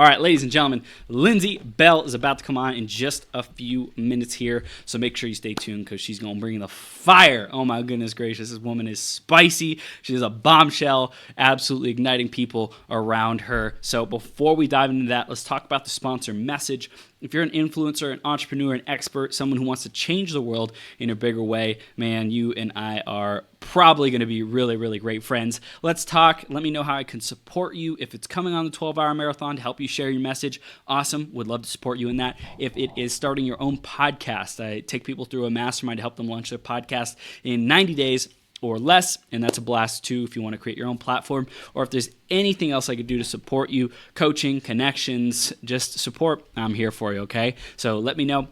All right, ladies and gentlemen, LinZee Belle is about to come on in just a few minutes here, so make sure you stay tuned because she's going to bring the fire. Oh my goodness gracious, this woman is spicy. She's a bombshell, absolutely igniting people around her. So before we dive into that, let's talk about the sponsor message. If you're an influencer, an entrepreneur, an expert, someone who wants to change the world in a bigger way, man, you and I are probably going to be really, really great friends. Let's talk. Let me know how I can support you. If it's coming on the 12-hour marathon to help you share your message, awesome. Would love to support you in that. If it is starting your own podcast, I take people through a mastermind to help them launch their podcast in 90 days or less, and that's a blast too if you want to create your own platform, or if there's anything else I could do to support you, coaching, connections, just support, I'm here for you, okay? So let me know,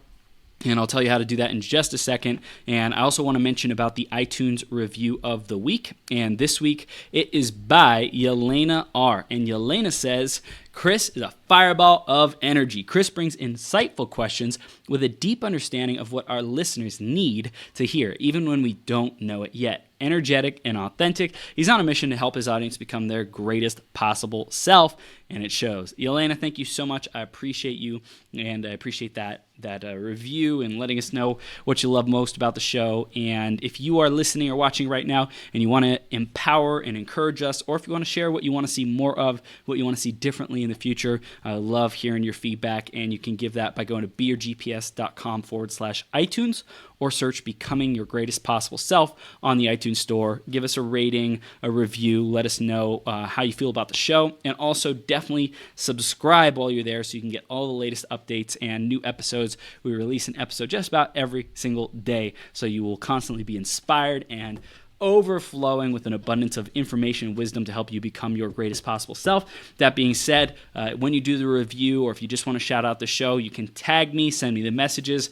and I'll tell you how to do that in just a second. And I also want to mention about the iTunes review of the week, and this week it is by Yelena R. And Yelena says, Chris is a fireball of energy. Chris brings insightful questions with a deep understanding of what our listeners need to hear, even when we don't know it yet. Energetic and authentic, he's on a mission to help his audience become their greatest possible self, and it shows. Yelena, thank you so much. I appreciate you, and I appreciate that review and letting us know what you love most about the show. And if you are listening or watching right now and you want to empower and encourage us, or if you want to share what you want to see more of, what you want to see differently in the future, I love hearing your feedback, and you can give that by going to beyourgps.com/iTunes, or search Becoming Your Greatest Possible Self on the iTunes store. Give us a rating, a review. Let us know how you feel about the show. And also definitely subscribe while you're there so you can get all the latest updates and new episodes. We release an episode just about every single day, so you will constantly be inspired and overflowing with an abundance of information and wisdom to help you become your greatest possible self. That being said, when you do the review, or if you just want to shout out the show, you can tag me, send me the messages.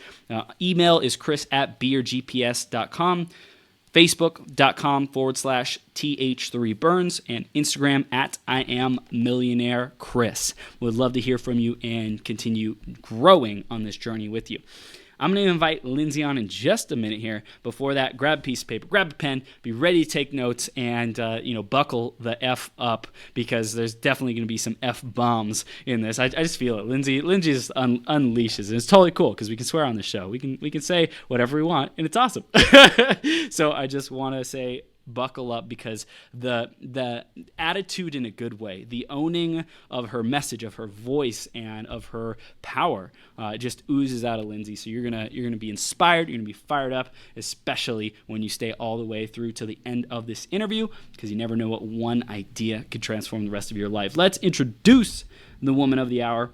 Email is chris@beyourgps.com, facebook.com/th3burns, and Instagram @IamMillionaireChris. Would love to hear from you and continue growing on this journey with you. I'm going to invite LinZee on in just a minute here. Before that, grab a piece of paper, grab a pen, be ready to take notes, and buckle the F up, because there's definitely going to be some F bombs in this. I just feel it. LinZee just unleashes, and it's totally cool because we can swear on this show. We can say whatever we want, and it's awesome. So I just want to say, buckle up, because the attitude in a good way, the owning of her message, of her voice, and of her power just oozes out of LinZee. So you're gonna be inspired, you're gonna be fired up, especially when you stay all the way through to the end of this interview, because you never know what one idea could transform the rest of your life. Let's introduce the woman of the hour,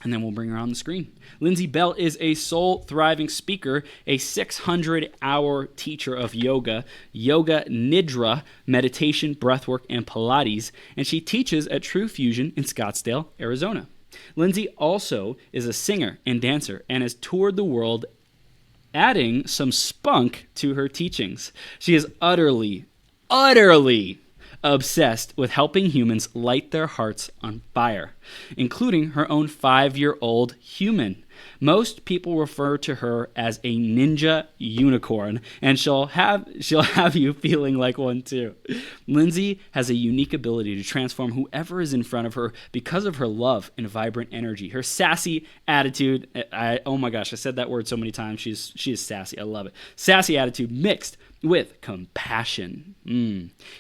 and then we'll bring her on the screen. LinZee Belle is a soul-thriving speaker, a 600-hour teacher of yoga, NIDRA, meditation, breathwork, and Pilates, and she teaches at TRU-FUSION in Scottsdale, Arizona. LinZee also is a singer and dancer and has toured the world, adding some spunk to her teachings. She is utterly obsessed with helping humans light their hearts on fire, including her own 5-year-old human. Most people refer to her as a ninja unicorn, and she'll have you feeling like one too. LinZee has a unique ability to transform whoever is in front of her because of her love and vibrant energy. Her sassy attitude, oh my gosh, I said that word so many times. She is sassy. I love it. Sassy attitude mixed with compassion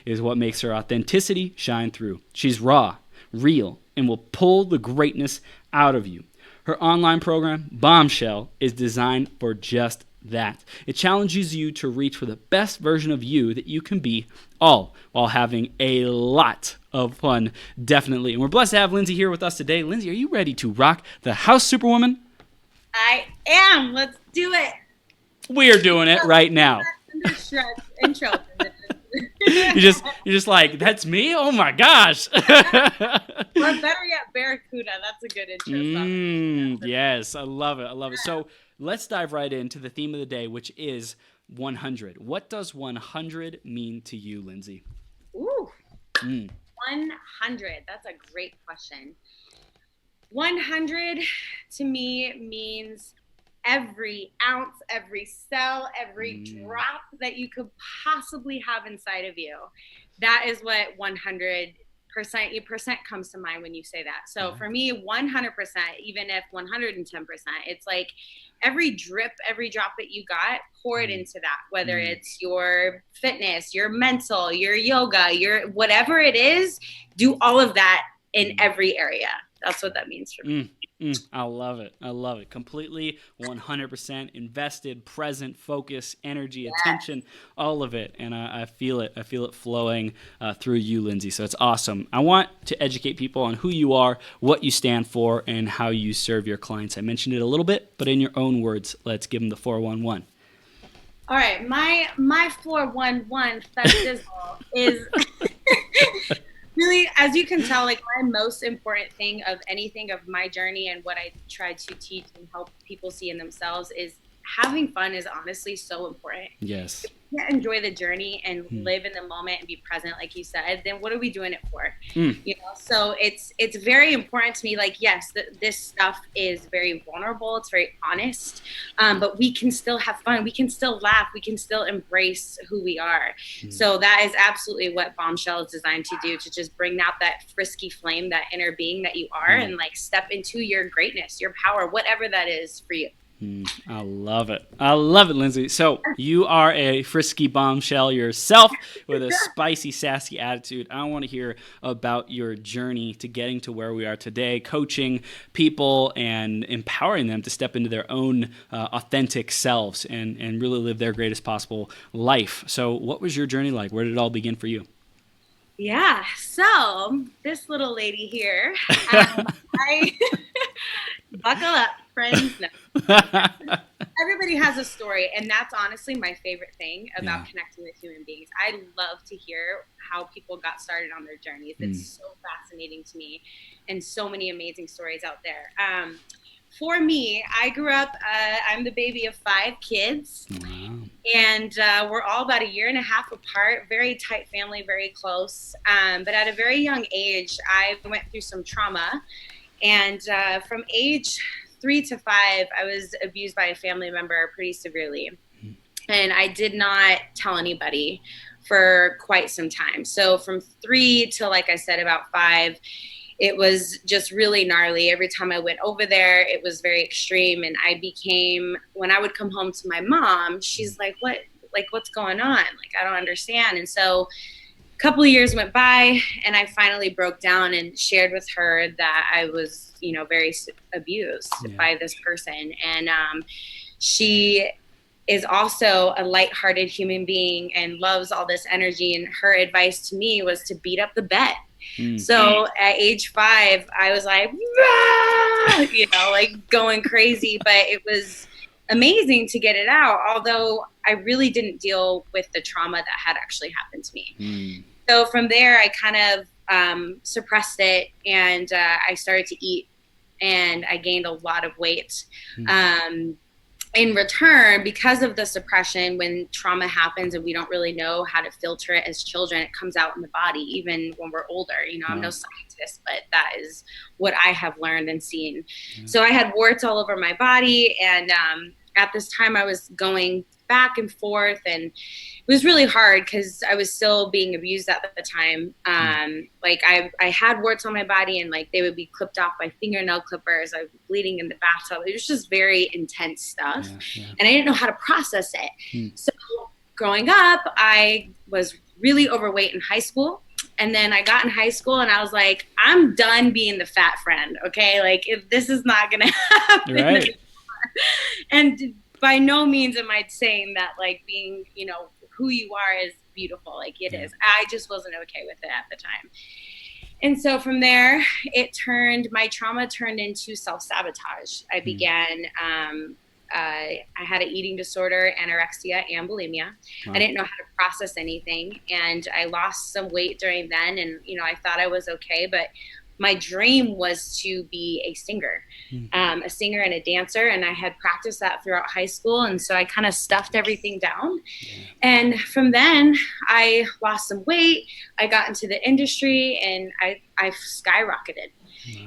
is what makes her authenticity shine through. She's raw, real, and will pull the greatness out of you. Her online program, Bombshell, is designed for just that. It challenges you to reach for the best version of you that you can be, all while having a lot of fun, definitely. And we're blessed to have LinZee here with us today. LinZee, are you ready to rock the house, Superwoman? I am. Let's do it. We're doing it right now. Intro. You're just like, that's me? Oh my gosh. Or better yet, Barracuda. That's a good intro song. Yes, I love it. So let's dive right into the theme of the day, which is 100. What does 100 mean to you, LinZee? Ooh, 100. That's a great question. 100 to me means every ounce, every cell, every drop that you could possibly have inside of you. That is what 100 percent comes to mind when you say that. So for me, 100%, even if 110%, it's like every drip, every drop that you got, pour it into that, whether it's your fitness, your mental, your yoga, your whatever it is, do all of that in every area. That's what that means for me. I love it. I love it. Completely 100% invested, present, focus, energy, attention, all of it. And I feel it. I feel it flowing through you, LinZee. So it's awesome. I want to educate people on who you are, what you stand for, and how you serve your clients. I mentioned it a little bit, but in your own words, let's give them the 411. All right. My 411 festival is... Really, as you can tell, like my most important thing of anything of my journey and what I try to teach and help people see in themselves is having fun is honestly so important. Yes. If we can't enjoy the journey and live in the moment and be present, like you said, then what are we doing it for? You know, so it's very important to me. Like, yes, this stuff is very vulnerable. It's very honest, but we can still have fun. We can still laugh. We can still embrace who we are. So that is absolutely what Bombshell is designed to do, to just bring out that frisky flame, that inner being that you are, and like step into your greatness, your power, whatever that is for you. I love it. I love it, LinZee. So you are a frisky bombshell yourself with a spicy, sassy attitude. I want to hear about your journey to getting to where we are today, coaching people and empowering them to step into their own authentic selves and really live their greatest possible life. So what was your journey like? Where did it all begin for you? Yeah, so this little lady here, I buckle up, friends. No. Everybody has a story, and that's honestly my favorite thing about connecting with human beings. I love to hear how people got started on their journeys. It's so fascinating to me, and so many amazing stories out there. For me, I grew up, I'm the baby of 5 kids. Wow. And we're all about 1.5 years apart, very tight family, very close. But at a very young age, I went through some trauma. And from age 3 to 5, I was abused by a family member pretty severely. And I did not tell anybody for quite some time. So from 3 to, like I said, about 5, it was just really gnarly. Every time I went over there, it was very extreme. And I became, when I would come home to my mom, she's like, what's going on? Like, I don't understand. And so a couple of years went by, and I finally broke down and shared with her that I was, very abused by this person. And she is also a lighthearted human being and loves all this energy. And her advice to me was to beat up the bed. So at age 5, I was like, like going crazy, but it was amazing to get it out. Although I really didn't deal with the trauma that had actually happened to me. So from there, I kind of suppressed it, and I started to eat, and I gained a lot of weight. In return, because of the suppression, when trauma happens and we don't really know how to filter it as children, it comes out in the body, even when we're older. I'm no scientist, but that is what I have learned and seen. So I had warts all over my body, and at this time I was going back and forth, and it was really hard because I was still being abused at the time. Like I had warts on my body, and like they would be clipped off by fingernail clippers. I was bleeding in the bathtub. It was just very intense stuff. And I didn't know how to process it. So growing up, I was really overweight in high school. And then I got in high school, and I was like, I'm done being the fat friend. Okay. Like, if this is not going to happen. Right. And by no means am I saying that like being, who you are is beautiful. Like it is. I just wasn't okay with it at the time. And so from there, my trauma turned into self-sabotage. I began, I had an eating disorder, anorexia, and bulimia. I didn't know how to process anything. And I lost some weight during then. And, I thought I was okay, but my dream was to be a singer and a dancer. And I had practiced that throughout high school. And so I kind of stuffed everything down. And from then I lost some weight. I got into the industry, and I skyrocketed.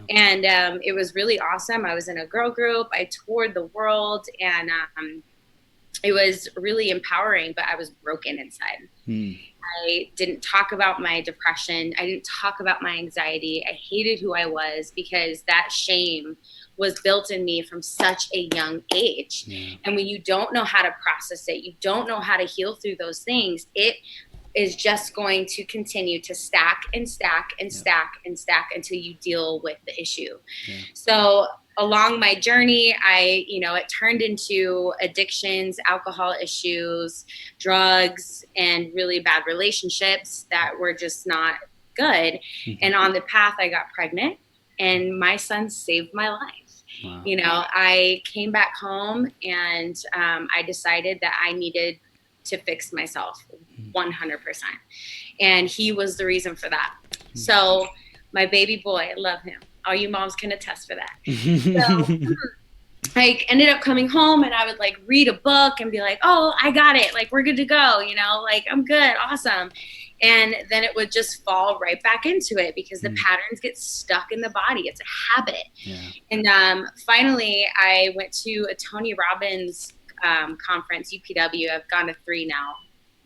And it was really awesome. I was in a girl group. I toured the world, and it was really empowering, but I was broken inside. I didn't talk about my depression. I didn't talk about my anxiety. I hated who I was because that shame was built in me from such a young age. Yeah. And when you don't know how to process it, you don't know how to heal through those things, it is just going to continue to stack and stack and stack and stack until you deal with the issue. Yeah. So along my journey, it turned into addictions, alcohol issues, drugs, and really bad relationships that were just not good. Mm-hmm. And on the path, I got pregnant, and my son saved my life. Wow. I came back home, and I decided that I needed to fix myself 100%. And he was the reason for that. So my baby boy, I love him. All you moms can attest for that. So I ended up coming home, and I would like read a book and be like, oh, I got it. Like, we're good to go. Like, I'm good. Awesome. And then it would just fall right back into it because the patterns get stuck in the body. It's a habit. Yeah. And finally, I went to a Tony Robbins conference, UPW. I've gone to 3 now.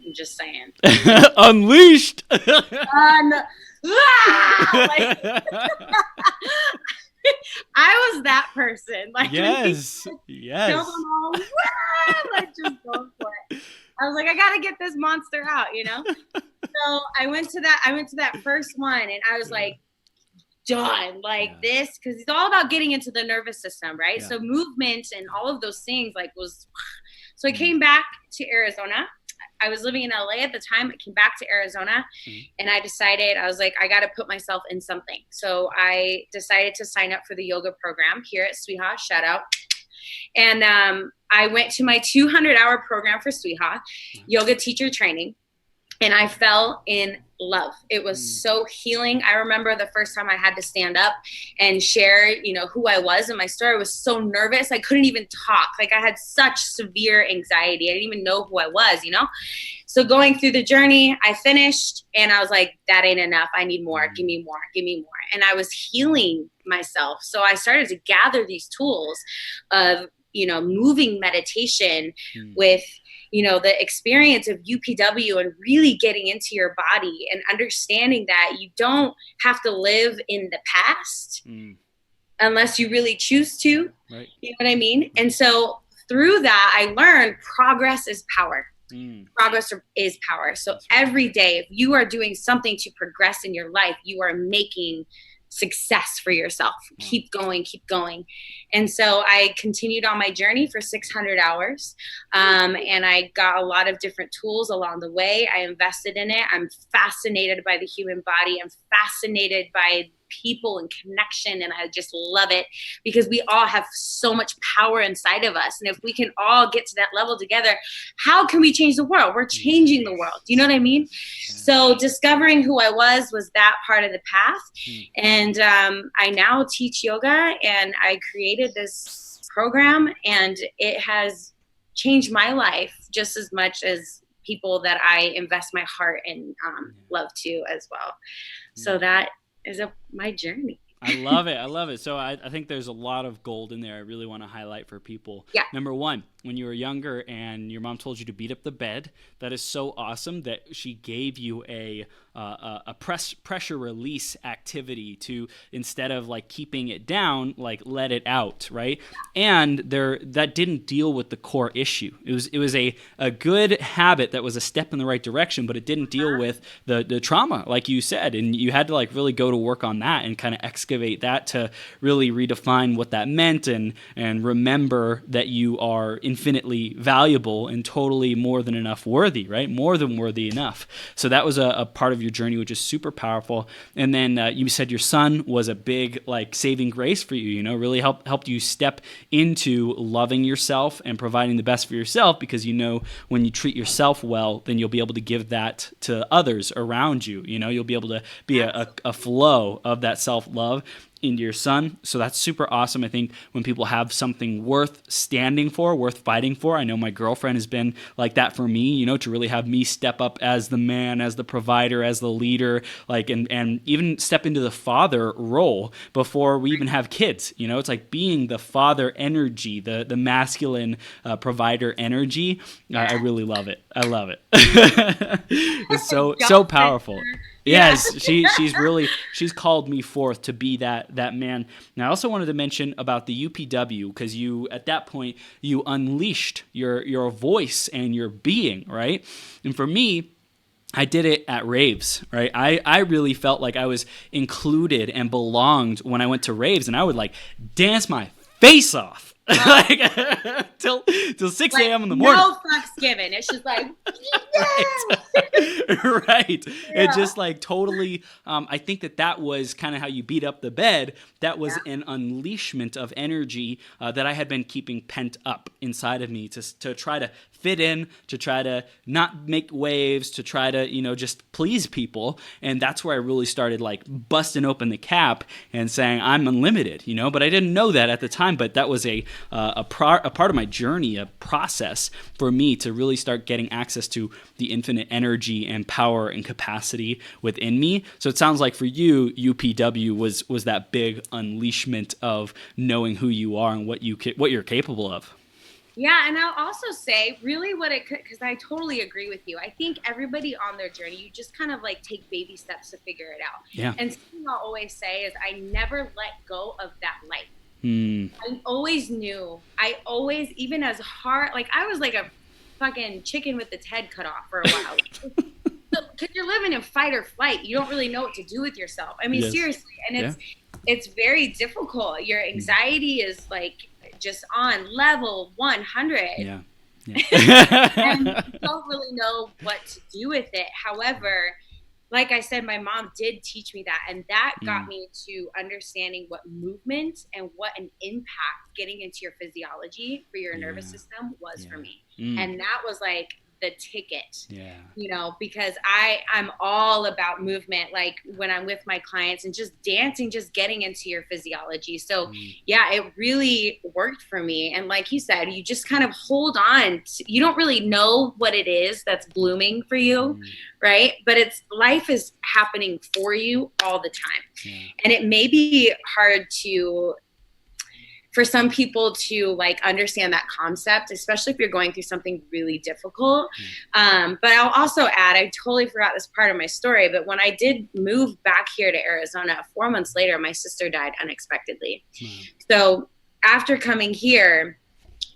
I'm just saying. Unleashed. I was that person. Like, yes. Like, just go for it. I was like, I got to get this monster out, So I went to that first one, and I was like, done this, because it's all about getting into the nervous system, right? Yeah. So movement and all of those things so I came back to Arizona. I was living in LA at the time. I came back to Arizona, and I decided, I was like, I got to put myself in something. So I decided to sign up for the yoga program here at Sweeha, shout out. And I went to my 200-hour program for Sweeha, yoga teacher training. And I fell in love. It was so healing. I remember the first time I had to stand up and share, who I was and my story. I was so nervous. I couldn't even talk. Like, I had such severe anxiety. I didn't even know who I was, So going through the journey, I finished, and I was like, that ain't enough. I need more. Give me more. Give me more. And I was healing myself. So I started to gather these tools of, moving meditation with, the experience of UPW and really getting into your body and understanding that you don't have to live in the past unless you really choose to. Right. You know what I mean? And so through that, I learned progress is power. Progress is power. So every day, if you are doing something to progress in your life, you are making success for yourself. Keep going, keep going. And so I continued on my journey for 600 hours. And I got a lot of different tools along the way. I invested in it. I'm fascinated by the human body. I'm fascinated by people and connection, and I just love it because we all have so much power inside of us, and if we can all get to that level together, how can we change the world? We're changing the world. You know what I mean? So discovering who I was that part of the path. And I now teach yoga, and I created this program, and it has changed my life just as much as people that I invest my heart and love to as well. So that is my journey. I love it. I love it. So I think there's a lot of gold in there I really want to highlight for people. Yeah. Number one, when you were younger and your mom told you to beat up the bed, that is so awesome that she gave you a pressure release activity to, instead of like keeping it down, like let it out, right? And that didn't deal with the core issue. It was a good habit that was a step in the right direction, but it didn't deal with the trauma, like you said, and you had to like really go to work on that and kind of excavate that to really redefine what that meant and remember that you are infinitely valuable and totally more than enough worthy, right? More than worthy enough. So that was a part of your journey, which is super powerful. And then you said your son was a big like saving grace for you, really helped you step into loving yourself and providing the best for yourself, because when you treat yourself well, then you'll be able to give that to others around you. You'll be able to be a flow of that self-love love into your son. So that's super awesome. I think when people have something worth standing for, worth fighting for, I know my girlfriend has been like that for me, you know, to really have me step up as the man, as the provider, as the leader, like, and even step into the father role before we even have kids. You know, it's like being the father energy, the masculine provider energy. I really love it. I love it. It's so powerful. Yeah. Yes, she's called me forth to be that man. And I also wanted to mention about the UPW, because you, at that point, you unleashed your voice and your being, right? And for me, I did it at raves, right? I really felt like I was included and belonged when I went to raves, and I would like dance my face off. Like till 6 a.m. in the morning. No fucks given. It's just like, yeah. Right. Yeah. It just like totally, I think that was kind of how you beat up the bed. That was an unleashment of energy that I had been keeping pent up inside of me to try to fit in, to try to not make waves, to try to, you know, just please people. And that's where I really started like busting open the cap and saying I'm unlimited, you know, but I didn't know that at the time. But that was a part of my journey, a process for me to really start getting access to the infinite energy and power and capacity within me. So it sounds like for you, UPW was that big unleashment of knowing who you are and what you're capable of. Yeah, and I'll also say really what it could, because I totally agree with you. I think everybody on their journey, you just kind of like take baby steps to figure it out. Yeah. And something I'll always say is I never let go of that light. I always knew, even as hard, like I was like a fucking chicken with its head cut off for a while. Because you're living in fight or flight. You don't really know what to do with yourself. I mean, seriously. And it's very difficult. Your anxiety is like just on level 100. Yeah. And you don't really know what to do with it. However, like I said, my mom did teach me that. And that got me to understanding what movement and what an impact getting into your physiology for your nervous system was for me. And that was like the ticket, you know, because I'm all about movement. Like when I'm with my clients and just dancing, just getting into your physiology. So it really worked for me. And like you said, you just kind of hold on. You don't really know what it is that's blooming for you, right? But life is happening for you all the time. And it may be hard for some people to like understand that concept, especially if you're going through something really difficult. But I'll also add, I totally forgot this part of my story, but when I did move back here to Arizona, 4 months later, my sister died unexpectedly. So after coming here,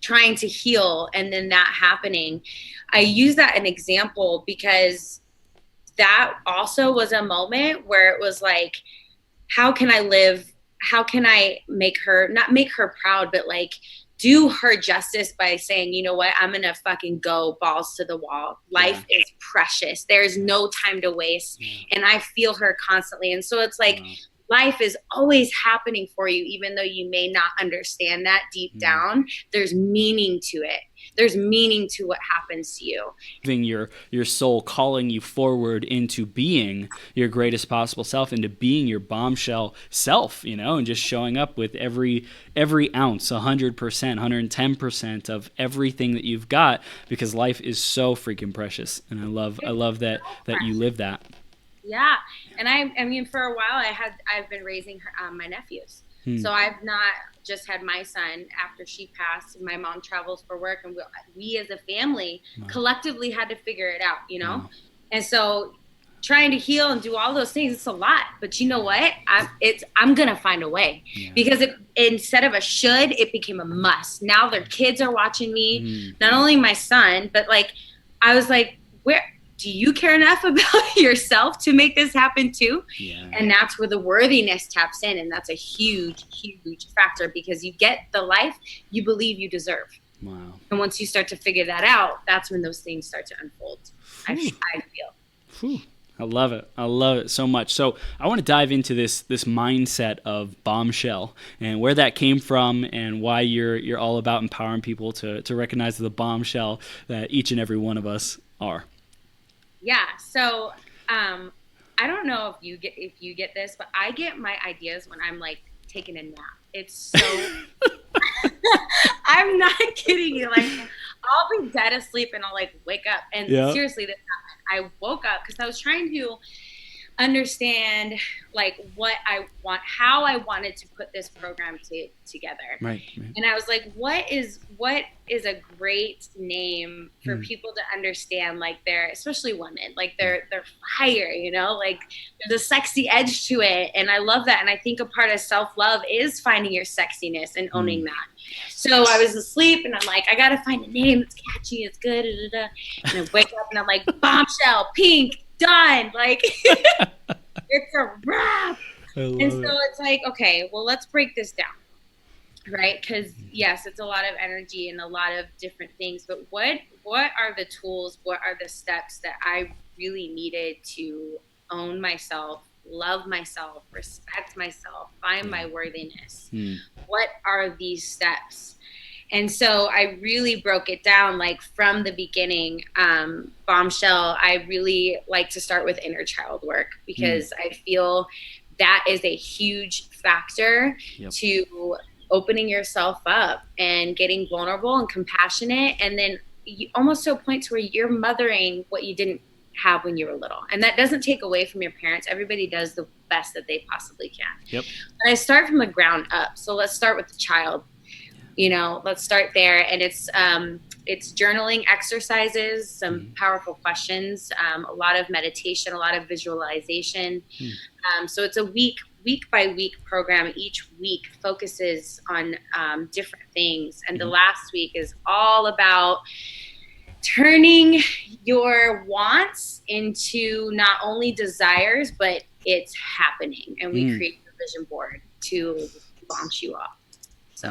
trying to heal, and then that happening, I use that as an example because that also was a moment where it was like, how can I live? How can I not make her proud, but like do her justice by saying, you know what, I'm going to fucking go balls to the wall. Life is precious. There's no time to waste. And I feel her constantly. And so it's like, life is always happening for you, even though you may not understand that deep down. There's meaning to it. There's meaning to what happens to you. Your soul calling you forward into being your greatest possible self, into being your bombshell self, you know, and just showing up with every ounce, 100%, 110% of everything that you've got, because life is so freaking precious. And I love that you live that. Yeah. And I mean, for a while I've been raising my nephews. So I've not just had my son after she passed. My mom travels for work, and we as a family collectively had to figure it out, you know? And so trying to heal and do all those things, it's a lot. But you know what? I'm going to find a way because instead of a should, it became a must. Now their kids are watching me, not only my son, but like, I was like, do you care enough about yourself to make this happen too? And that's where the worthiness taps in. And that's a huge, huge factor because you get the life you believe you deserve. Wow. And once you start to figure that out, that's when those things start to unfold. I feel. I love it. I love it so much. So I want to dive into this mindset of bombshell and where that came from and why you're all about empowering people to recognize the bombshell that each and every one of us are. Yeah. So I don't know if you get this, but I get my ideas when I'm like taking a nap. It's so I'm not kidding you. Like I'll be dead asleep and I'll like wake up. And Yeah. seriously, this happened. I woke up because I was trying to understand like what I want, how I wanted to put this program together. Right. And I was like, what is a great name for people to understand, like they're, especially women, like they're fire, you know, like there's a sexy edge to it. And I love that. And I think a part of self-love is finding your sexiness and owning that. So I was asleep and I'm like, I got to find a name that's catchy, it's good. And I wake up and I'm like, Bombshell, pink, done. Like it's a wrap. And so it's like, okay, well, let's break this down, right? Because yes, it's a lot of energy and a lot of different things, but what are the tools, what are the steps that I really needed to own myself, love myself, respect myself, find my worthiness? What are these steps? And so I really broke it down, like from the beginning. Bombshell, I really like to start with inner child work because I feel that is a huge factor to opening yourself up and getting vulnerable and compassionate. And then almost to a point to where you're mothering what you didn't have when you were little. And that doesn't take away from your parents. Everybody does the best that they possibly can. Yep. But I start from the ground up. So let's start with the child. You know, let's start there. And it's journaling exercises, some powerful questions, a lot of meditation, a lot of visualization. So it's a week by week program. Each week focuses on different things. And the last week is all about turning your wants into not only desires, but it's happening. And we create a vision board to launch you off. So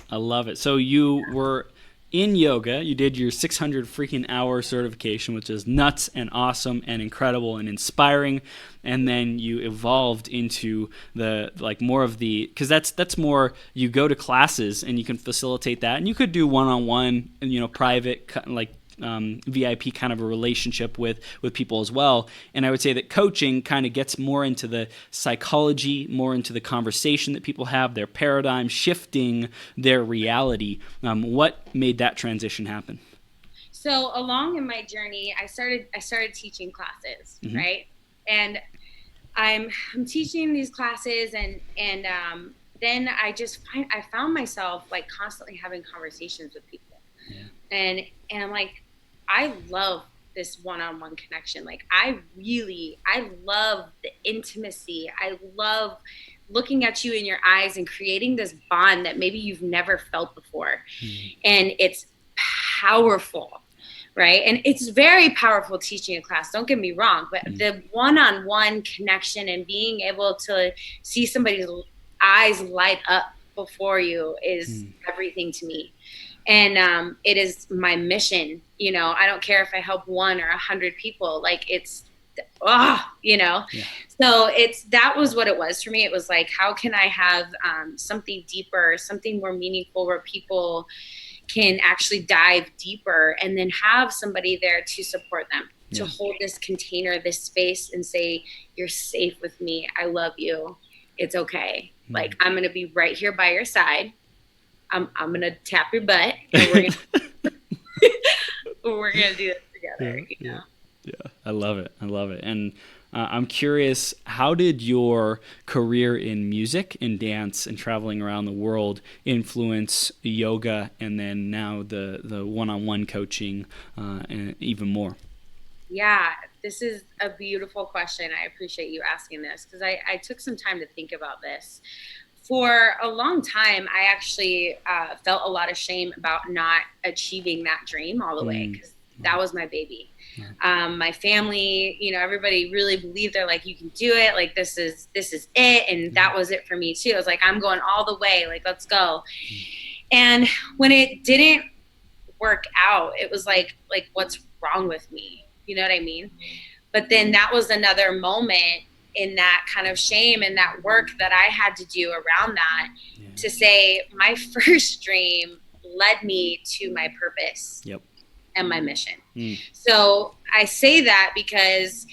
I love it. So you were in yoga, you did your 600 freaking hour certification, which is nuts and awesome and incredible and inspiring. And then you evolved into the, like more of the, cause that's more, you go to classes and you can facilitate that, and you could do one-on-one and, you know, private, like, VIP kind of a relationship with people as well. And I would say that coaching kind of gets more into the psychology, more into the conversation that people have, their paradigm, shifting their reality. What made that transition happen? So along in my journey, I started teaching classes, right? And I'm teaching these classes, and then I found myself like constantly having conversations with people. And I'm like, I love this one-on-one connection. Like I love the intimacy. I love looking at you in your eyes and creating this bond that maybe you've never felt before. And it's powerful, right? And it's very powerful teaching a class, don't get me wrong, but the one-on-one connection and being able to see somebody's eyes light up before you is everything to me. And it is my mission. You know, I don't care if I help 1 or 100 people. Like it's, you know. So that was what it was for me. It was like, how can I have something deeper, something more meaningful, where people can actually dive deeper, and then have somebody there to support them, to hold this container, this space, and say, you're safe with me. I love you. It's okay. Like I'm going to be right here by your side. I'm gonna tap your butt, and we're gonna do this together. You know? Yeah, I love it. And I'm curious, how did your career in music and dance and traveling around the world influence yoga, and then now the one-on-one coaching, and even more? Yeah, this is a beautiful question. I appreciate you asking this, because I took some time to think about this. For a long time, I actually felt a lot of shame about not achieving that dream all the way, because that was my baby. My family, you know, everybody really believed, they're like, you can do it. Like, this is it. And that was it for me too. I was like, I'm going all the way. Like, let's go. And when it didn't work out, it was like, what's wrong with me? You know what I mean? But then that was another moment in that kind of shame and that work that I had to do around that, to say my first dream led me to my purpose and my mission. So I say that because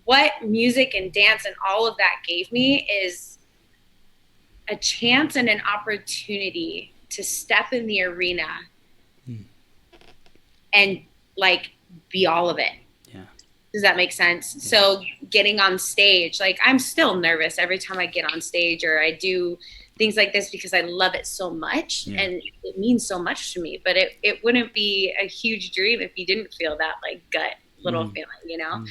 what music and dance and all of that gave me is a chance and an opportunity to step in the arena and like be all of it. Yeah. Does that make sense? Yeah. So getting on stage, like I'm still nervous every time I get on stage or I do things like this because I love it so much and it means so much to me, but it wouldn't be a huge dream if you didn't feel that like gut little feeling, you know?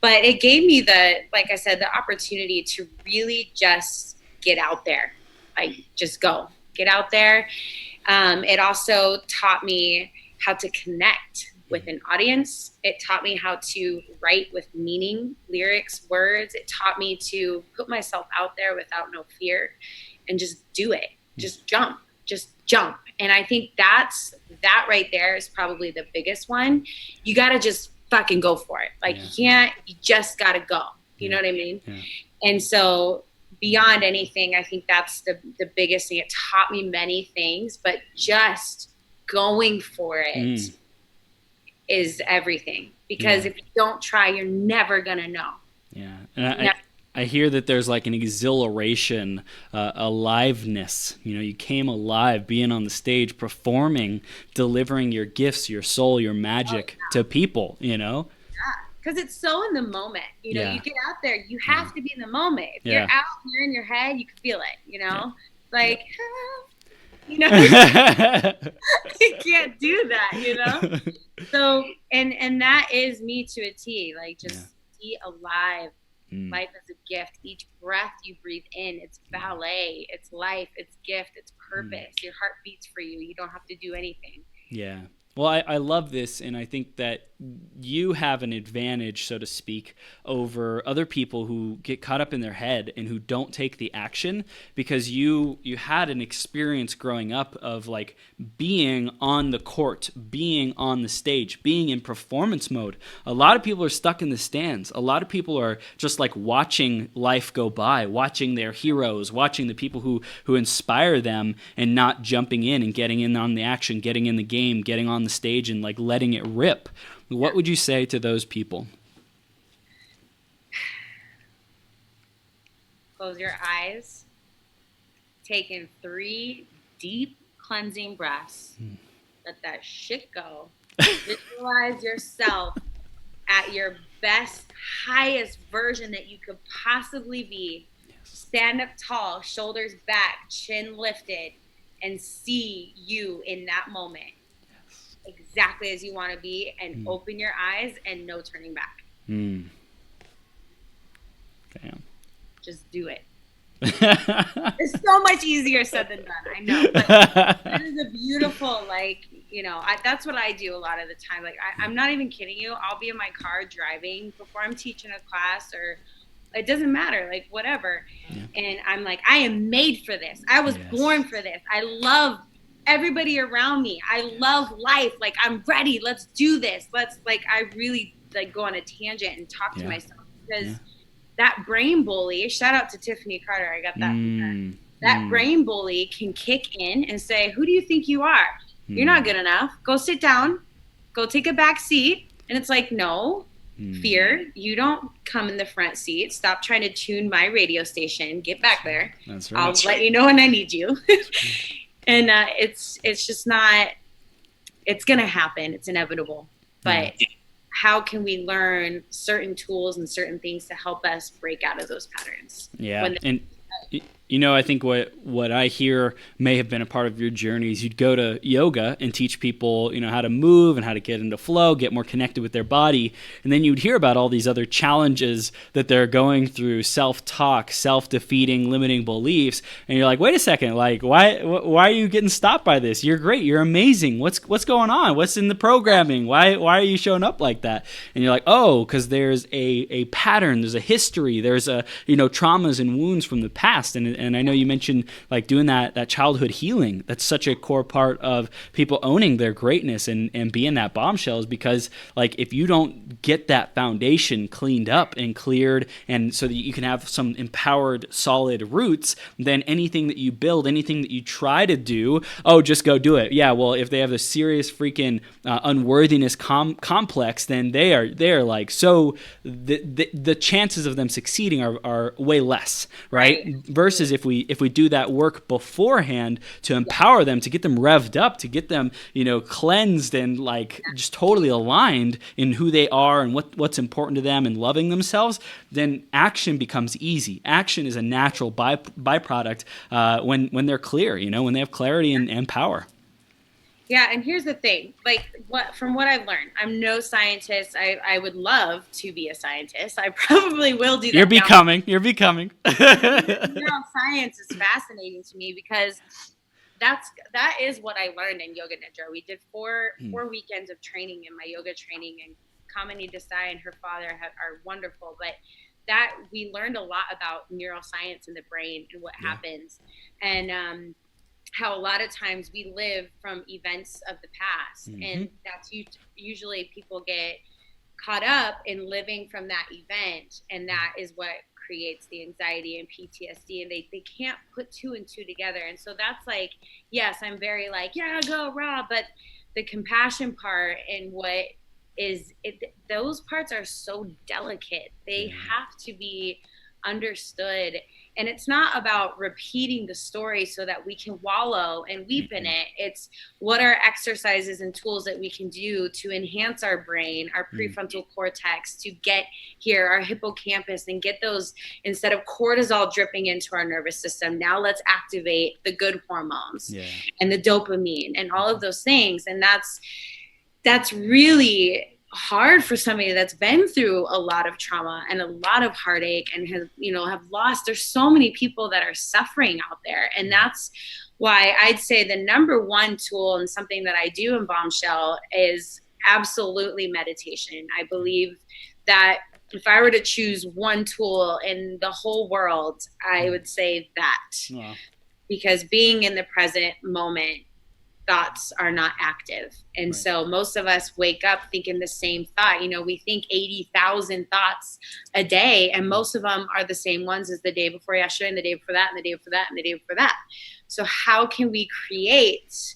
But it gave me like I said, the opportunity to really just get out there, like just go, get out there. It also taught me how to connect with an audience. It taught me how to write with meaning, lyrics, words. It taught me to put myself out there without no fear and just do it. Just jump. And I think that right there is probably the biggest one. You got to just fucking go for it. Like you just got to go. You know what I mean? Yeah. And so beyond anything, I think that's the biggest thing. It taught me many things, but just going for it is everything. Because if you don't try, you're never going to know. Yeah. And I hear that there's like an exhilaration, aliveness. You know, you came alive being on the stage, performing, delivering your gifts, your soul, your magic to people, you know? Yeah, because it's so in the moment. You know, you get out there, you have to be in the moment. If you're out, you're in your head, you can feel it, you know? Like, you know, you can't do that, you know? So, and that is me to a T. Like, just be alive. Life is a gift. Each breath you breathe in, it's ballet, it's life, it's gift, it's purpose. Your heart beats for you. You don't have to do anything. Yeah. Well, I love this, and I think that you have an advantage, so to speak, over other people who get caught up in their head and who don't take the action, because you had an experience growing up of like being on the court, being on the stage, being in performance mode. A lot of people are stuck in the stands. A lot of people are just like watching life go by, watching their heroes, watching the people who inspire them and not jumping in and getting in on the action, getting in the game, getting on the stage and like letting it rip. What would you say to those people? Close your eyes. Take in 3 deep cleansing breaths. Let that shit go. Visualize yourself at your best, highest version that you could possibly be. Stand up tall, shoulders back, chin lifted, and see you in that moment. Exactly as you want to be, and open your eyes and no turning back. Damn. Just do it. It's so much easier said than done, I know, but it is a beautiful, like, you know, that's what I do a lot of the time. Like, I'm not even kidding you. I'll be in my car driving before I'm teaching a class, or it doesn't matter, like whatever. And I'm like, I am made for this. I was born for this. I love everybody around me. I love life. Like, I'm ready. Let's do this. I really like go on a tangent and talk to myself, because that brain bully, shout out to Tiffany Carter. I got that from her. That brain bully can kick in and say, who do you think you are? You're not good enough. Go sit down. Go take a back seat. And it's like, no, fear. You don't come in the front seat. Stop trying to tune my radio station. Get back there. That's right. I'll let you know when I need you. And it's just not, it's going to happen. It's inevitable. But how can we learn certain tools and certain things to help us break out of those patterns? Yeah. And you know, I think what I hear may have been a part of your journey is you'd go to yoga and teach people, you know, how to move and how to get into flow, get more connected with their body. And then you'd hear about all these other challenges that they're going through, self-talk, self-defeating, limiting beliefs. And you're like, wait a second, like, why are you getting stopped by this? You're great. You're amazing. What's going on? What's in the programming? Why are you showing up like that? And you're like, oh, because there's a pattern, there's a history, there's you know, traumas and wounds from the past. And And I know you mentioned like doing that childhood healing. That's such a core part of people owning their greatness and being that bombshell, is because like if you don't get that foundation cleaned up and cleared, and so that you can have some empowered, solid roots, then anything that you build, anything that you try to do, just go do it. Yeah, well, if they have a serious freaking unworthiness complex, then they are like, so the chances of them succeeding are way less, right? Versus if we do that work beforehand to empower them, to get them revved up, to get them, cleansed and like just totally aligned in who they are and what's important to them and loving themselves, then action becomes easy. Action is a natural byproduct when they're clear, when they have clarity and power. Yeah, and here's the thing, from what I've learned, I'm no scientist. I would love to be a scientist. I probably will do that. You're becoming. Neuroscience is fascinating to me because that is what I learned in Yoga Nidra. We did four weekends of training in my yoga training, and Kamini Desai and her father are wonderful, but that we learned a lot about neuroscience in the brain and what happens, and how a lot of times we live from events of the past, and that's usually people get caught up in living from that event, and that is what creates the anxiety and PTSD, and they can't put two and two together. And so that's like, yes, I'm very like, yeah, go raw, but the compassion part and what is it, those parts are so delicate. They have to be understood, and it's not about repeating the story so that we can wallow and weep in it. It's what are exercises and tools that we can do to enhance our brain, our prefrontal cortex, to get here, our hippocampus, and get those, instead of cortisol dripping into our nervous system, now let's activate the good hormones and the dopamine and all of those things. And that's really hard for somebody that's been through a lot of trauma and a lot of heartache and have lost. There's so many people that are suffering out there. And that's why I'd say the number one tool and something that I do in Bombshell is absolutely meditation. I believe that if I were to choose one tool in the whole world, I would say that. Wow. Because being in the present moment, thoughts are not active. And so most of us wake up thinking the same thought. We think 80,000 thoughts a day, and most of them are the same ones as the day before yesterday and the day before that and the day before that and the day before that. So how can we create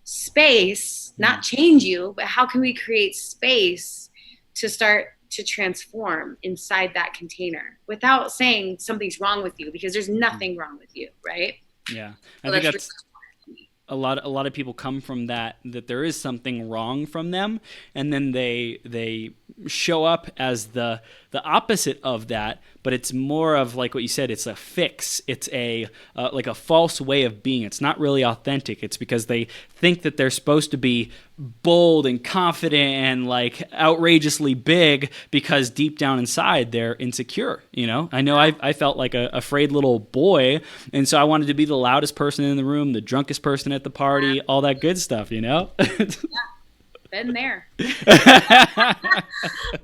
space, not change you, but how can we create space to start to transform inside that container without saying something's wrong with you, because there's nothing wrong with you, right? Yeah. I think that's a lot of people come from that there is something wrong from them, and then they show up as the opposite of that, but it's more of like what you said, it's a fix, it's a like a false way of being. It's not really authentic. It's because they think that they're supposed to be bold and confident and like outrageously big, because deep down inside they're insecure. I know I felt like a afraid little boy, and so I wanted to be the loudest person in the room, the drunkest person at the party, all that good stuff. Been there.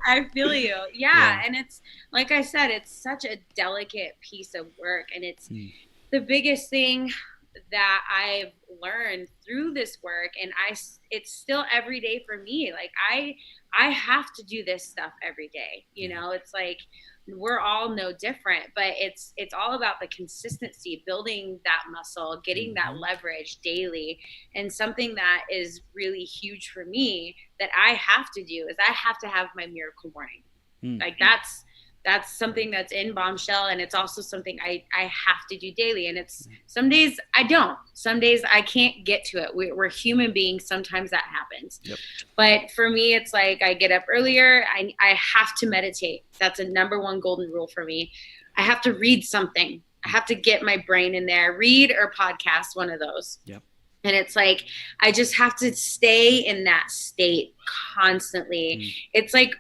I feel you. Yeah. And it's, like I said, it's such a delicate piece of work, and it's the biggest thing that I've learned through this work, and it's still every day for me. Like I have to do this stuff every day. It's like we're all no different, but it's all about the consistency, building that muscle, getting that leverage daily. And something that is really huge for me that I have to do is I have to have my miracle morning. Like that's something that's in Bombshell, and it's also something I have to do daily. And it's some days I don't. Some days I can't get to it. We're human beings. Sometimes that happens. Yep. But for me, it's like I get up earlier. I have to meditate. That's a number one golden rule for me. I have to read something. I have to get my brain in there. Read or podcast, one of those. Yep. And it's like, I just have to stay in that state constantly. It's like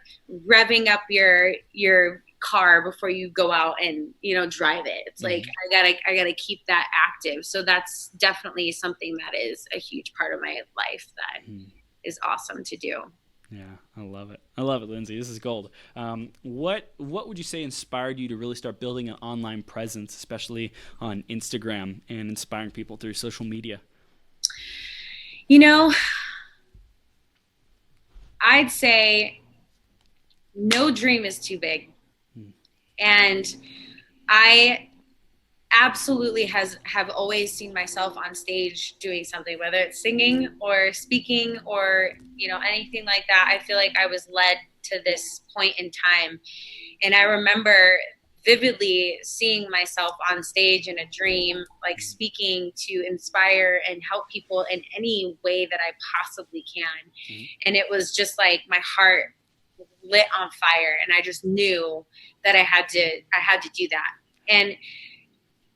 revving up your car before you go out and drive it. It's like I gotta keep that active. So that's definitely something that is a huge part of my life that is awesome to do. Yeah, I love it. I love it, LinZee. This is gold. What would you say inspired you to really start building an online presence, especially on Instagram, and inspiring people through social media? You know, I'd say no dream is too big. And I absolutely have always seen myself on stage doing something, whether it's singing or speaking or, anything like that. I feel like I was led to this point in time. And I remember vividly seeing myself on stage in a dream, like speaking to inspire and help people in any way that I possibly can. Mm-hmm. And it was just like my heart lit on fire, and I just knew that I had to do that. And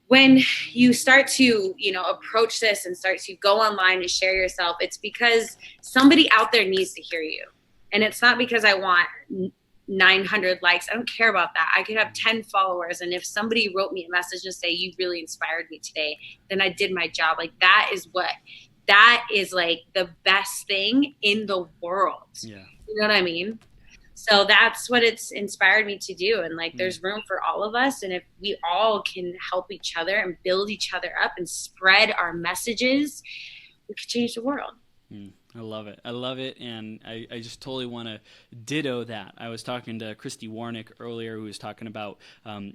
when you start to, approach this and start to go online and share yourself, it's because somebody out there needs to hear you. And it's not because I want 900 likes. I don't care about that. I could have 10 followers. And if somebody wrote me a message and say, you really inspired me today, then I did my job. Like that is like the best thing in the world. Yeah. You know what I mean? So that's what it's inspired me to do. And like, there's room for all of us. And if we all can help each other and build each other up and spread our messages, we could change the world. I love it. I love it. And I just totally want to ditto that. I was talking to Christy Warnick earlier, who was talking about,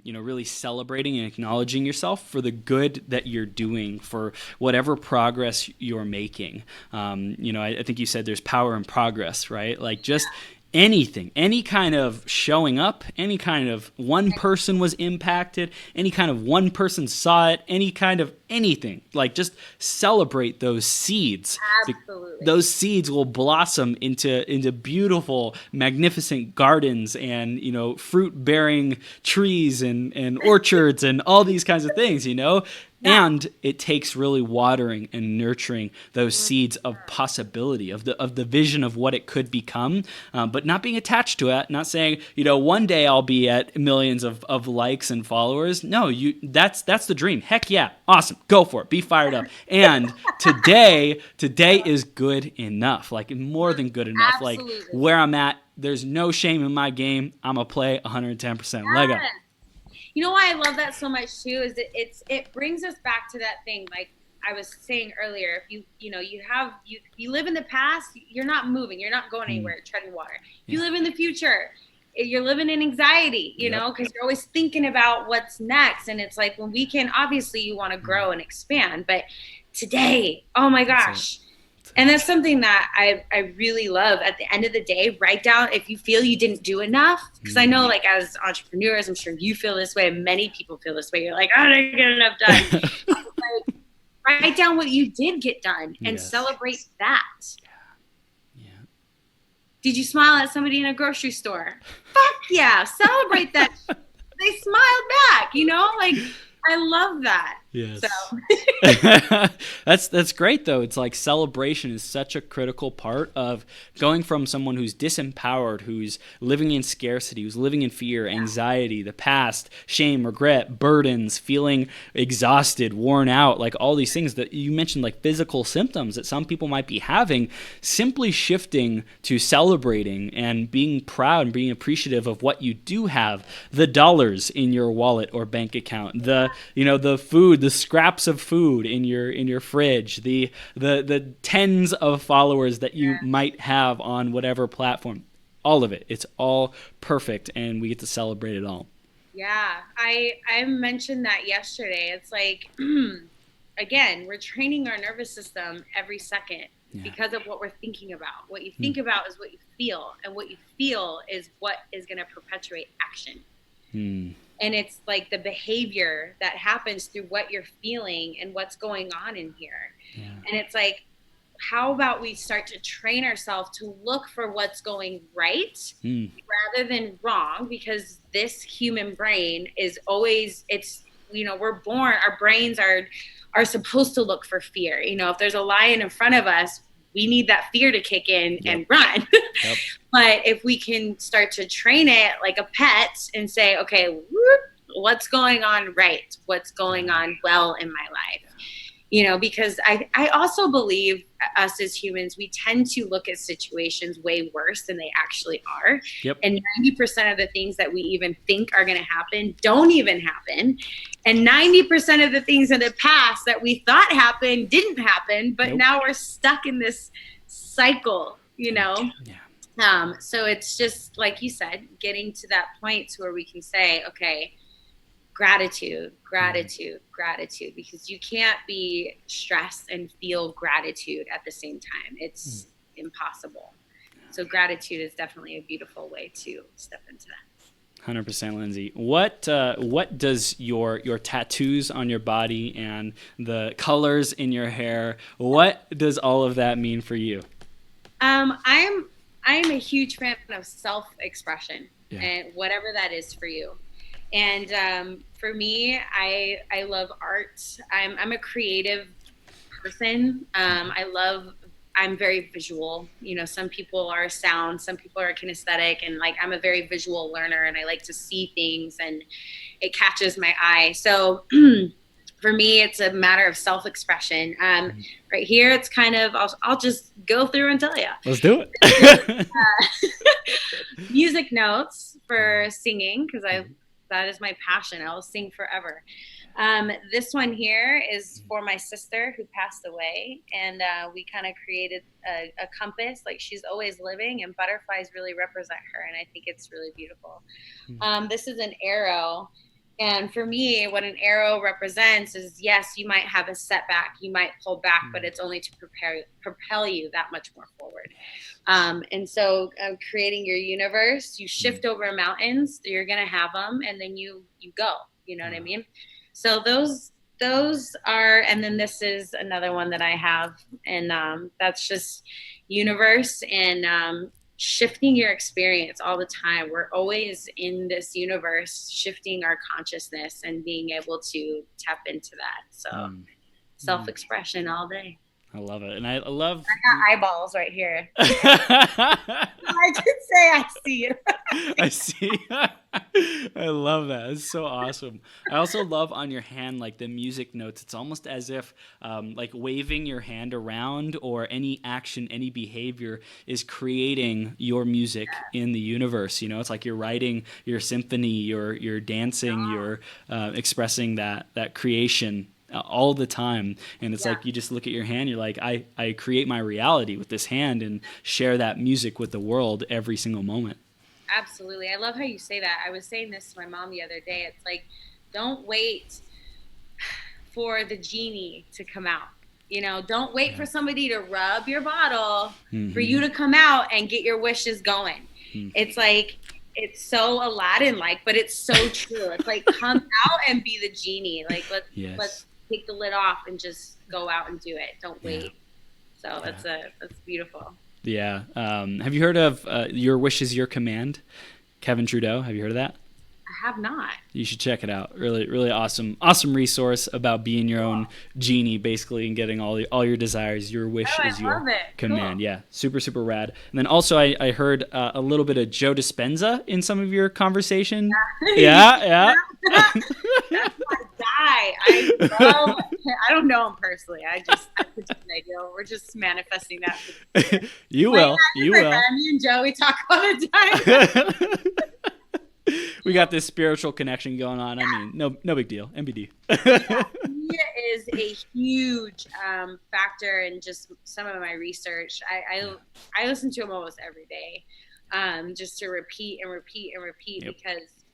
really celebrating and acknowledging yourself for the good that you're doing, for whatever progress you're making. I think you said there's power in progress, right? Like just anything, any kind of showing up, any kind of one person was impacted, any kind of one person saw it, any kind of anything, like just celebrate those seeds. Absolutely. Those seeds will blossom into beautiful, magnificent gardens and, fruit bearing trees and orchards and all these kinds of things, Yeah. And it takes really watering and nurturing those seeds of possibility, of the vision of what it could become, but not being attached to it, not saying, one day I'll be at millions of likes and followers. No, that's the dream. Heck yeah. Awesome. Go for it. Be fired up. And today is good enough, like more than good enough. Absolutely. Like where I'm at, there's no shame in my game. I'm going to play 110%. Leg up. You know why I love that so much too is that it brings us back to that thing like I was saying earlier. If you live in the past, you're not moving, you're not going anywhere, treading water. If you live in the future, you're living in anxiety, because you're always thinking about what's next. And it's like when we can, obviously you want to grow and expand, but today, oh my gosh. And that's something that I really love. At the end of the day, write down if you feel you didn't do enough. Because I know, like, as entrepreneurs, I'm sure you feel this way. And many people feel this way. You're like, I didn't get enough done. Like, write down what you did get done and celebrate that. Yeah. Did you smile at somebody in a grocery store? Fuck yeah. Celebrate that. They smiled back, Like, I love that. Yes. So. That's great though. It's like celebration is such a critical part of going from someone who's disempowered, who's living in scarcity, who's living in fear, anxiety, the past, shame, regret, burdens, feeling exhausted, worn out, like all these things that you mentioned, like physical symptoms that some people might be having, simply shifting to celebrating and being proud and being appreciative of what you do have, the dollars in your wallet or bank account, the food, the scraps of food in your fridge, the tens of followers that you might have on whatever platform, all of it. It's all perfect, and we get to celebrate it all. Yeah, I mentioned that yesterday. It's like, again, we're training our nervous system every second because of what we're thinking about. What you think about is what you feel, and what you feel is what is going to perpetuate action. And it's like the behavior that happens through what you're feeling and what's going on in here. Yeah. And it's like, how about we start to train ourselves to look for what's going right rather than wrong? Because this human brain is always, we're born, our brains are supposed to look for fear. If there's a lion in front of us, we need that fear to kick in and run. But if we can start to train it like a pet and say, okay, what's going on right? What's going on well in my life? because I also believe us as humans, we tend to look at situations way worse than they actually are. Yep. And 90% of the things that we even think are going to happen don't even happen. And 90% of the things in the past that we thought happened didn't happen, but now we're stuck in this cycle, Yeah. So it's just, like you said, getting to that point to where we can say, okay, gratitude, because you can't be stressed and feel gratitude at the same time. It's impossible. So gratitude is definitely a beautiful way to step into that. 100%, LinZee. What does your tattoos on your body and the colors in your hair, what does all of that mean for you? I'm a huge fan of self-expression, and whatever that is for you. And for me, I love art. I'm a creative person. I'm very visual. Some people are sound, some people are kinesthetic, and like I'm a very visual learner, and I like to see things, and it catches my eye. So for me, it's a matter of self-expression. Right here, it's kind of, I'll just go through and tell you. Let's do it. Music notes for singing, because that is my passion. I'll sing forever. This one here is for my sister who passed away, and we kind of created a compass, like she's always living, and butterflies really represent her, and I think it's really beautiful. This is an arrow, and for me, what an arrow represents is, yes, you might have a setback, you might pull back, but it's only to propel you that much more forward. And so creating your universe, you shift over mountains, you're going to have them, and then you go, you know what I mean? So those are, and then this is another one that I have, and that's just universe and shifting your experience all the time. We're always in this universe, shifting our consciousness and being able to tap into that. So self-expression all day. I love it. And I got eyeballs right here. I did say I see you. I see. I love that. It's so awesome. I also love on your hand, like the music notes. It's almost as if like waving your hand around, or any action, any behavior is creating your music in the universe. It's like you're writing your symphony, you're dancing, you're expressing that creation all the time. And it's like you just look at your hand, you're like, I create my reality with this hand and share that music with the world every single moment. Absolutely. I love how you say that. I was saying this to my mom the other day. It's like, don't wait for the genie to come out. Don't wait for somebody to rub your bottle for you to come out and get your wishes going. It's like, it's so Aladdin-like, but it's so true. It's like, come out and be the genie. Like, let's take the lid off and just go out and do it. Don't wait. So that's beautiful. Yeah. Have you heard of Your Wish is Your Command? Kevin Trudeau. Have you heard of that? I have not. You should check it out. Really, really awesome resource about being your own genie, basically, and getting all your desires. Your wish is your command. Cool. Yeah, super, super rad. And then also, I heard a little bit of Joe Dispenza in some of your conversation. Yeah. That's my guy. I love him. I don't know him personally. I pretend I do. We're just manifesting that. You will. Me and Joe, we talk all the time. We got this spiritual connection going on. I mean, no big deal. MBD. Media is a huge factor in just some of my research. I listen to him almost every day, just to repeat because,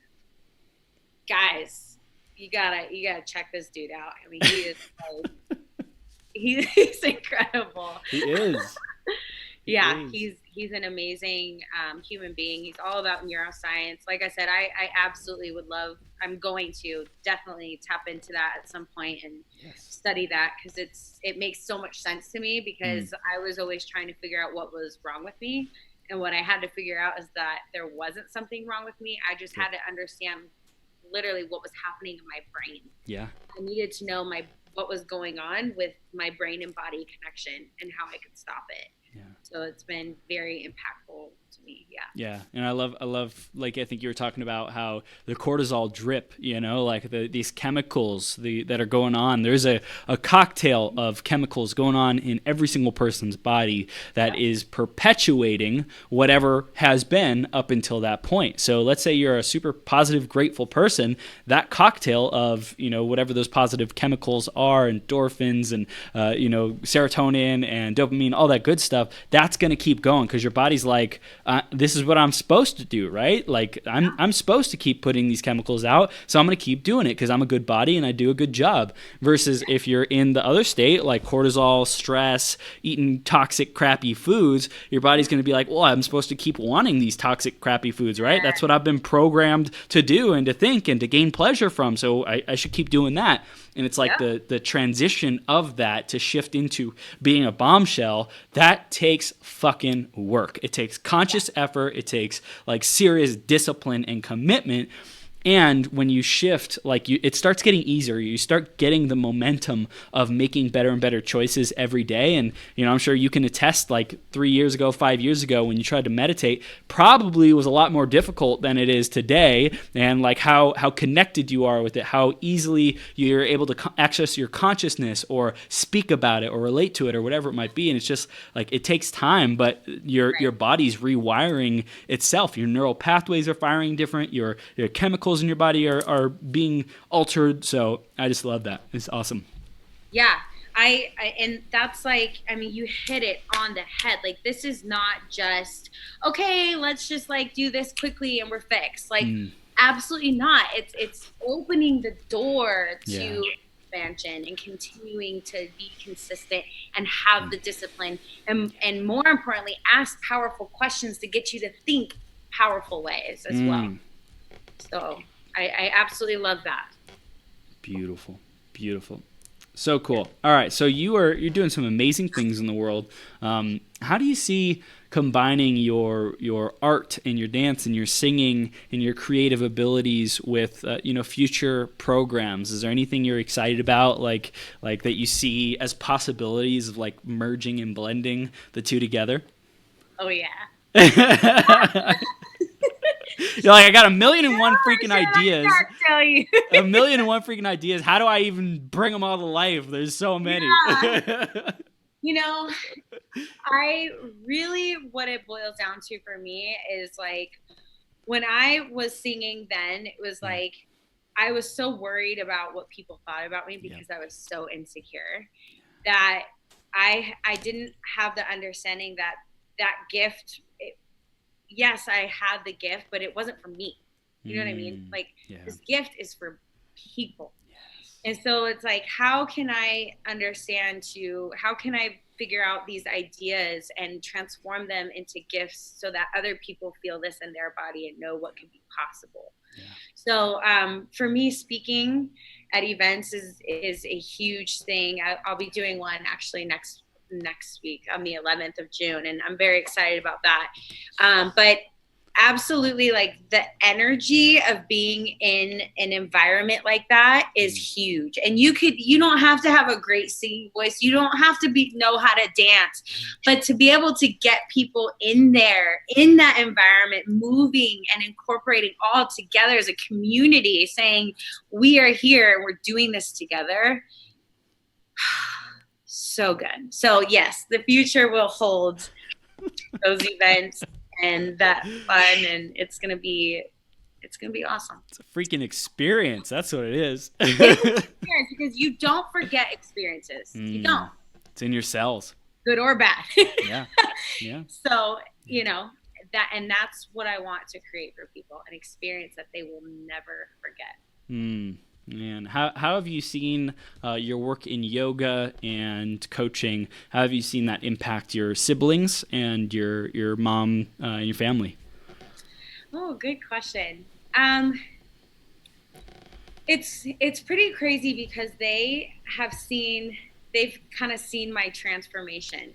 guys, you gotta check this dude out. I mean, he is he's incredible. He is. Yeah, he's an amazing human being. He's all about neuroscience. Like I said, I absolutely would love, I'm going to definitely tap into that at some point and study that, because it makes so much sense to me, because I was always trying to figure out what was wrong with me. And what I had to figure out is that there wasn't something wrong with me. I just had to understand literally what was happening in my brain. Yeah. I needed to know what was going on with my brain and body connection and how I could stop it. Yeah. So it's been very impactful to me. Yeah. Yeah, and I love, like, I think you were talking about how the cortisol drip, like these chemicals that are going on. There's a cocktail of chemicals going on in every single person's body that is perpetuating whatever has been up until that point. So let's say you're a super positive, grateful person. That cocktail of, whatever those positive chemicals are, endorphins and, serotonin and dopamine, all that good stuff, that's going to keep going because your body's like, this is what I'm supposed to do, right? Like I'm supposed to keep putting these chemicals out, so I'm going to keep doing it because I'm a good body and I do a good job. Versus if you're in the other state, like cortisol, stress, eating toxic, crappy foods, your body's going to be like, well, I'm supposed to keep wanting these toxic, crappy foods, right? That's what I've been programmed to do and to think and to gain pleasure from, so I should keep doing that. And it's like the transition of that to shift into being a bombshell, that takes fucking work. It takes conscious effort. It takes like serious discipline and commitment. And when you shift, it starts getting easier. You start getting the momentum of making better and better choices every day. And, I'm sure you can attest, like 3 years ago, 5 years ago, when you tried to meditate, probably was a lot more difficult than it is today. And like how connected you are with it, how easily you're able to access your consciousness or speak about it or relate to it or whatever it might be. And it's just like, it takes time, but your body's rewiring itself. Your neural pathways are firing different. Your chemicals in your body are being altered. So I just love that. It's awesome. Yeah. I and that's like, I mean, you hit it on the head. Like, this is not just, okay, let's just like do this quickly and we're fixed. Like, absolutely not. It's opening the door to expansion and continuing to be consistent and have the discipline and more importantly, ask powerful questions to get you to think powerful ways as well. So I absolutely love that. Beautiful. So cool. All right. So you're doing some amazing things in the world. How do you see combining your art and your dance and your singing and your creative abilities with future programs? Is there anything you're excited about, like that you see as possibilities of like merging and blending the two together? Oh yeah. You're like, I got 1,000,001 freaking ideas. Tell you. 1,000,001 freaking ideas. How do I even bring them all to life? There's so many. Yeah. I really, what it boils down to for me is like, when I was singing then, it was like, I was so worried about what people thought about me because I was so insecure that I didn't have the understanding that gift, yes, I had the gift, but it wasn't for me. You know what I mean? Like, this gift is for people. Yes. And so it's like, how can I figure out these ideas and transform them into gifts so that other people feel this in their body and know what can be possible? Yeah. So for me, speaking at events is a huge thing. I'll be doing one actually next week on the 11th of June. And I'm very excited about that. But absolutely, like, the energy of being in an environment like that is huge. And you don't have to have a great singing voice. You don't have to know how to dance, but to be able to get people in there, in that environment, moving and incorporating all together as a community, saying, we are here and we're doing this together. So good. So yes, the future will hold those events and that fun, and it's gonna be awesome. It's a freaking experience. That's what it is. It's an experience because you don't forget experiences. You don't. It's in your cells, good or bad. Yeah. So that's what I want to create for people, an experience that they will never forget. And how have you seen your work in yoga and coaching? How have you seen that impact your siblings and your mom and your family? Oh, good question. It's pretty crazy because they've kind of seen my transformation.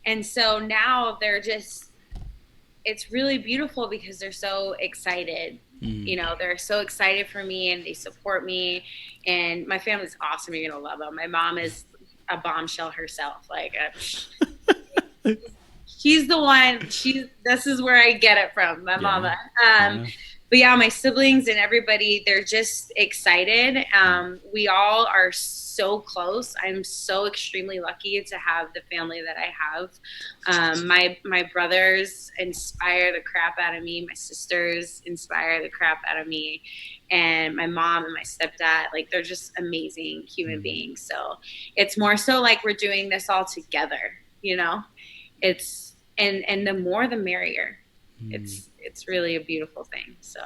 And so now it's really beautiful because they're so excited. They're so excited for me and they support me, and my family's awesome. You're going to love them. My mom is a bombshell herself. Like, She's the one. This is where I get it from, my mama. Yeah. But yeah, my siblings and everybody, they're just excited. We all are so close. I'm so extremely lucky to have the family that I have. My brothers inspire the crap out of me. My sisters inspire the crap out of me. And my mom and my stepdad, like, they're just amazing human beings. So it's more so like we're doing this all together, you know? It's, and the more the merrier. It's really a beautiful thing. So,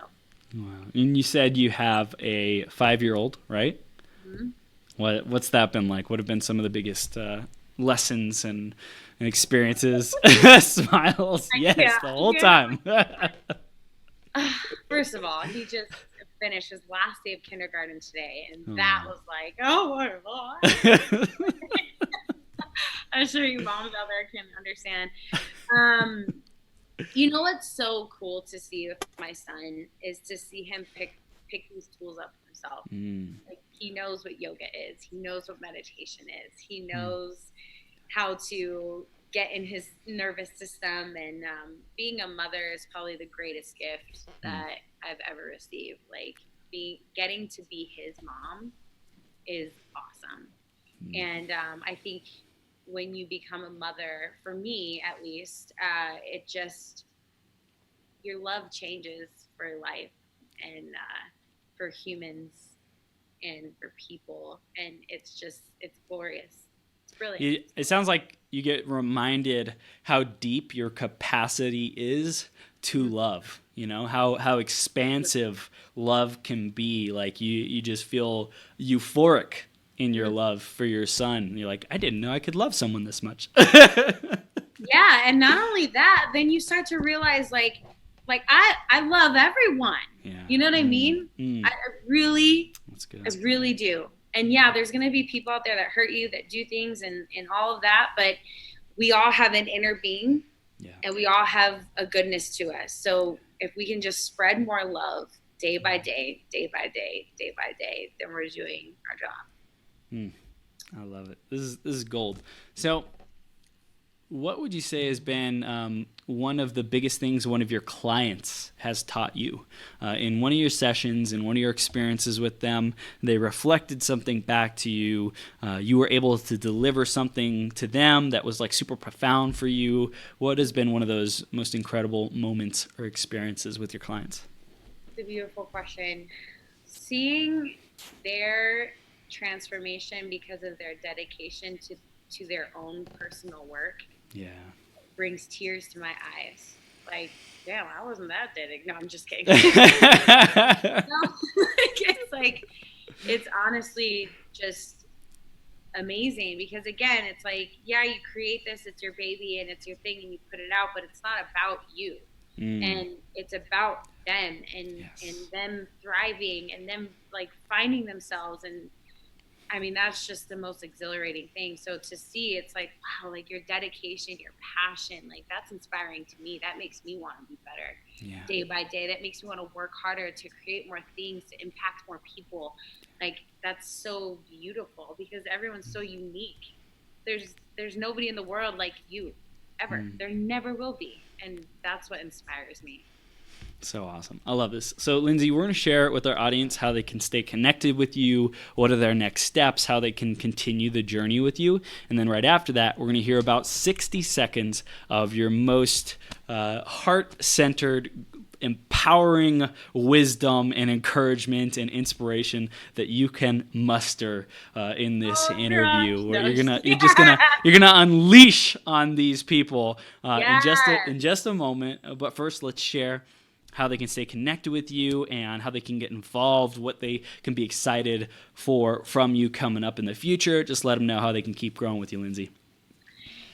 Wow. And you said you have a 5-year-old, right? What's that been like? What have been some of the biggest lessons and experiences? Smiles, yes, the whole time. First of all, he just finished his last day of kindergarten today, and that was like, oh my God. I'm sure you moms out there can understand. You know what's so cool to see with my son is to see him pick these tools up himself. Like, he knows what yoga is. He knows what meditation is. He knows how to get in his nervous system. And being a mother is probably the greatest gift that I've ever received. Like, getting to be his mom is awesome. And I think when you become a mother, for me at least, it just, your love changes for life and for humans and for people, and it's glorious. It's brilliant. It sounds like you get reminded how deep your capacity is to love, you know, how expansive love can be. Like, you just feel euphoric in your love for your son. You're like, I didn't know I could love someone this much. Yeah, and not only that, then you start to realize, like I love everyone. Yeah. You know what I mean? I really, that's good. I really do. And yeah, there's going to be people out there that hurt you, that do things and all of that, but we all have an inner being, and we all have a goodness to us. So if we can just spread more love day by day, day by day, day by day, then we're doing our job. I love it. This is gold. So, what would you say has been one of the biggest things one of your clients has taught you? In one of your sessions, in one of your experiences with them, they reflected something back to you. You were able to deliver something to them that was like super profound for you. What has been one of those most incredible moments or experiences with your clients? It's a beautiful question. Seeing their transformation because of their dedication to their own personal work brings tears to my eyes. Like, damn, I wasn't that dedicated. No, I'm just kidding. It's honestly just amazing, because again, it's like, yeah, you create this, it's your baby and it's your thing and you put it out, but it's not about you. And it's about them and them thriving and them like finding themselves. And I mean, that's just the most exhilarating thing. So to see, it's like, wow, like your dedication, your passion, like that's inspiring to me. That makes me want to be better day by day. That makes me want to work harder to create more things, to impact more people. Like, that's so beautiful, because everyone's so unique. There's nobody in the world like you, ever. There never will be. And that's what inspires me. So awesome. I love this. So, LinZee, we're going to share with our audience how they can stay connected with you, what are their next steps, how they can continue the journey with you. And then right after that, we're going to hear about 60 seconds of your most heart-centered, empowering wisdom and encouragement and inspiration that you can muster in this interview. Where you're gonna unleash on these people in just a moment. But first, let's share how they can stay connected with you and how they can get involved, what they can be excited for from you coming up in the future. Just let them know how they can keep growing with you, LinZee.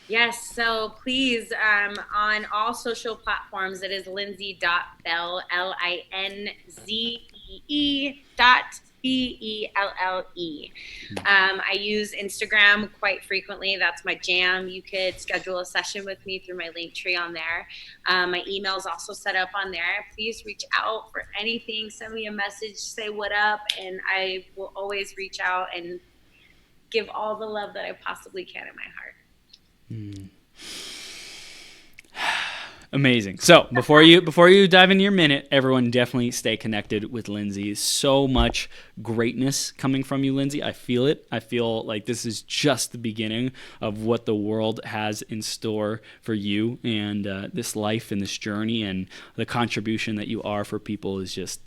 Yes, so please, on all social platforms, it is LinZee.Belle, LinZee.Belle. I use Instagram quite frequently. That's my jam. You could schedule a session with me through my link tree on there. My email is also set up on there. Please reach out for anything. Send me a message, say what up, and I will always reach out and give all the love that I possibly can in my heart. Amazing. So before you dive into your minute, everyone definitely stay connected with LinZee. So much greatness coming from you, LinZee. I feel it. I feel like this is just the beginning of what the world has in store for you, and this life and this journey and the contribution that you are for people is just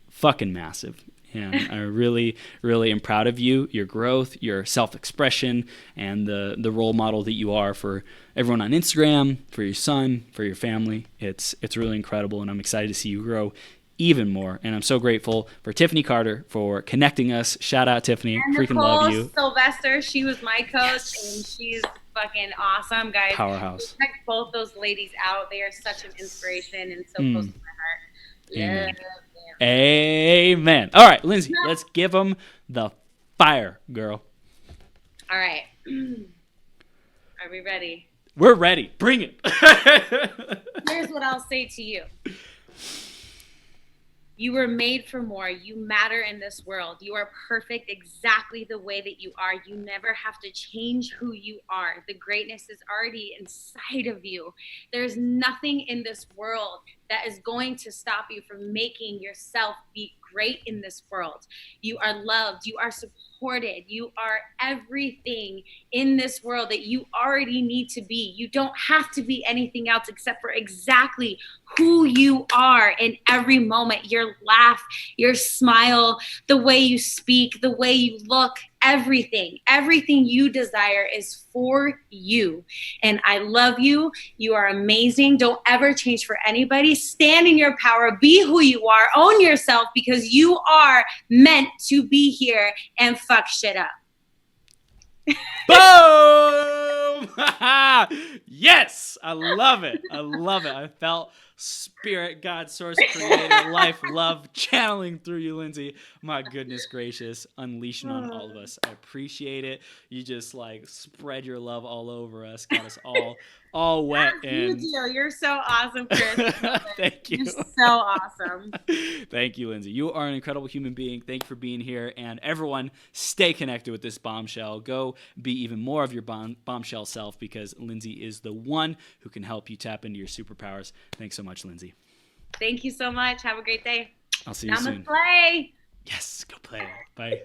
fucking massive. And I really, really am proud of you, your growth, your self-expression, and the role model that you are for everyone on Instagram, for your son, for your family. It's really incredible, and I'm excited to see you grow even more. And I'm so grateful for Tiffany Carter for connecting us. Shout out, Tiffany. And Freaking Nicole love you. Sylvester, she was my coach, Yes. and she's fucking awesome, guys. Powerhouse. Check both those ladies out. They are such an inspiration and so close to my heart. Amen. Love them. Amen. All right, LinZee, let's give them the fire, girl. All right. Are we ready? We're ready. Bring it. Here's what I'll say to you. You were made for more. You matter in this world. You are perfect exactly the way that you are. You never have to change who you are. The greatness is already inside of you. There's nothing in this world that is going to stop you from making yourself be great in this world. You are loved. You are supported. You are everything in this world that you already need to be. You don't have to be anything else except for exactly who you are in every moment. Your laugh, your smile, the way you speak, the way you look, everything you desire is for you. And I love you. You are amazing. Don't ever change for anybody. Stand in your power. Be who you are. Own yourself, because you are meant to be here and fuck shit up. Boom! Yes! I love it. I love it. I felt spirit, God, source, creator, life, love channeling through you, LinZee. My goodness gracious. Unleashing on all of us. I appreciate it. You just like spread your love all over us. Got us all wet. And You do. You're so awesome, Chris. Thank you. You're so awesome. Thank you, LinZee. You are an incredible human being. Thank you for being here. And everyone, stay connected with this bombshell. Go be even more of your bombshell self, because LinZee is the one who can help you tap into your superpowers. Thanks so much, LinZee. Thank you so much. Have a great day. I'll see you soon. Namaste. Yes, go play. Bye.